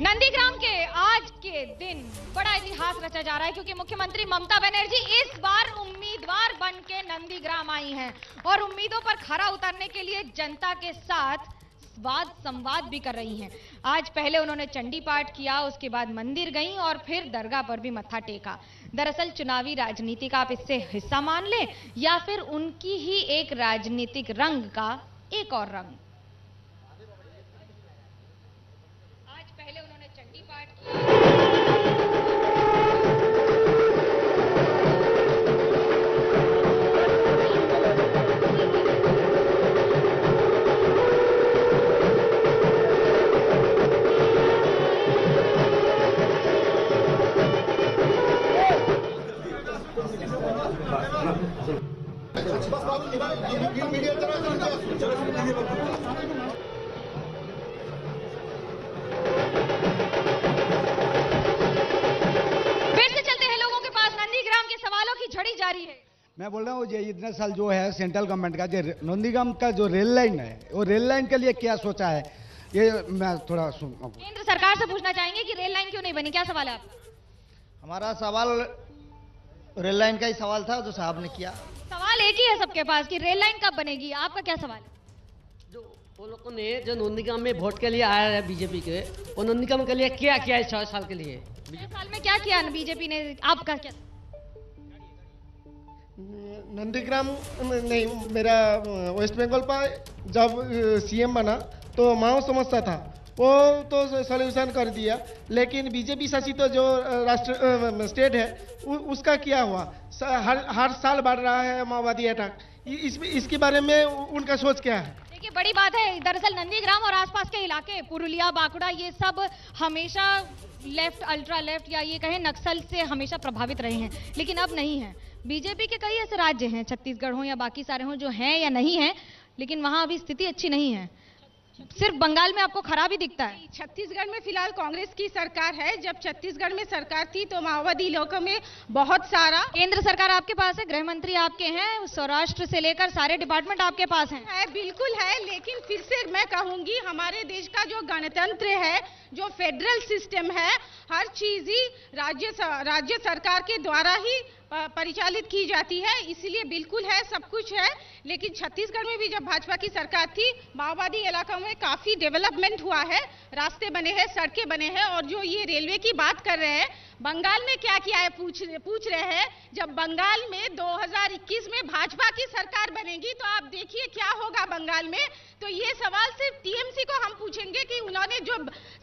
नंदीग्राम के आज के दिन बड़ा इतिहास रचा जा रहा है क्योंकि मुख्यमंत्री ममता बनर्जी इस बार उम्मीदवार बन के नंदीग्राम आई हैं और उम्मीदों पर खरा उतरने के लिए जनता के साथ वाद संवाद भी कर रही हैं। आज पहले उन्होंने चंडी पाठ किया, उसके बाद मंदिर गईं और फिर दरगाह पर भी मत्था टेका। दरअसल चुनावी राजनीति का आप इससे हिस्सा मान लें या फिर उनकी ही एक राजनीतिक रंग का एक और रंग। आज पहले उन्होंने चंडी पाठ किया। जारी है। मैं बोल रहा हूँ ये इतने साल जो है सेंट्रल गवर्नमेंट का जो नंदीग्राम का जो रेल लाइन है वो रेल लाइन के लिए क्या सोचा है, ये मैं थोड़ा केंद्र सरकार से पूछना चाहेंगे कि रेल लाइन क्यों नहीं बनी, क्या सवाल है आपका? हमारा सवाल रेल लाइन का ही सवाल था जो साहब ने किया। सवाल एक ही है सबके पास कि रेल लाइन कब बनेगी, आपका क्या सवाल है? जो वो लोगों ने जो नंदीग्राम में वोट के लिए आया है बीजेपी के, वो नंदीग्राम के लिए क्या किया है 6 साल के लिए? 6 साल में क्या किया बीजेपी ने, आपका क्या? नंदीग्राम नहीं, मेरा वेस्ट बंगाल पर जब सीएम बना तो माओ समस्या था, वो तो सॉल्यूशन कर दिया, लेकिन बीजेपी शासित जो राष्ट्र स्टेट है उसका क्या हुआ? हर साल बढ़ रहा है माओवादी अटैक। इसके बारे में उनका सोच क्या है? देखिए बड़ी बात है, दरअसल नंदीग्राम और आसपास के इलाके पुरुलिया, बांकुड़ा, ये सब हमेशा लेफ्ट, अल्ट्रा लेफ्ट या ये कहें नक्सल से हमेशा प्रभावित रहे हैं, लेकिन अब नहीं है। बीजेपी के कई ऐसे राज्य हैं, छत्तीसगढ़ हो या बाकी सारे हों, जो हैं या नहीं हैं, लेकिन वहां अभी स्थिति अच्छी नहीं है। सिर्फ बंगाल में आपको खराब ही दिखता है। छत्तीसगढ़ में फिलहाल कांग्रेस की सरकार है। जब छत्तीसगढ़ में सरकार थी तो माओवादी इलाकों में बहुत सारा। केंद्र सरकार आपके पास है, गृह मंत्री आपके हैं, स्वराष्ट्र से लेकर सारे डिपार्टमेंट आपके पास हैं। है, बिल्कुल है, लेकिन फिर से मैं कहूंगी हमारे देश का जो गणतंत्र है, जो फेडरल सिस्टम है, हर चीज ही राज्य सरकार के द्वारा ही परिचालित की जाती है, इसलिए बिल्कुल है, सब कुछ है। लेकिन छत्तीसगढ़ में भी जब भाजपा की सरकार थी, माओवादी इलाकों में काफी डेवलपमेंट हुआ है, रास्ते बने हैं, सड़कें बने हैं। और जो ये रेलवे की बात कर रहे हैं, बंगाल में क्या किया है पूछ रहे हैं। जब बंगाल में 2021 में भाजपा की सरकार बनेगी तो आप देखिए क्या होगा बंगाल में। तो ये सवाल सिर्फ टीएमसी को हम पूछेंगे कि उन्होंने जो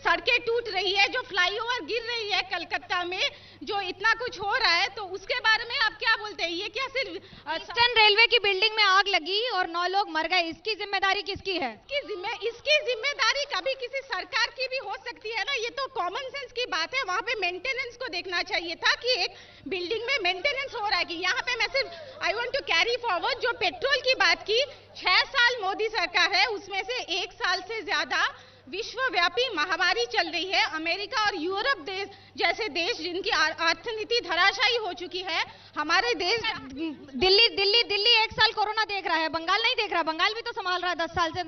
सड़कें टूट रही है, जो फ्लाईओवर गिर रही है कलकत्ता में, जो इतना कुछ हो रहा है, तो उसके बारे में आप क्या बोलते हैं? ये क्या सिर्फ ईस्टर्न रेलवे की बिल्डिंग में आग लगी और 9 लोग मर गए, इसकी जिम्मेदारी किसकी है? इसकी जिम्मेदारी कभी किसी सरकार की भी हो सकती है ना, ये तो कॉमन सेंस की बात है। वहां पे मेंटेनेंस को देखना चाहिए था कि एक बिल्डिंग में मेंटेनेंस हो रहा है कि यहाँ पे। मैं सिर्फ I want to carry forward जो पेट्रोल की बात की, 6 साल मोदी सरकार है, उसमें से 1 साल से ज्यादा विश्वव्यापी महामारी चल रही है। अमेरिका और यूरोप देश जैसे देश जिनकी अर्थनीति धराशायी हो चुकी है, हमारे देश दिल्ली 1 साल कोरोना देख रहा है, बंगाल नहीं देख रहा। बंगाल भी तो संभाल रहा है 10 साल से।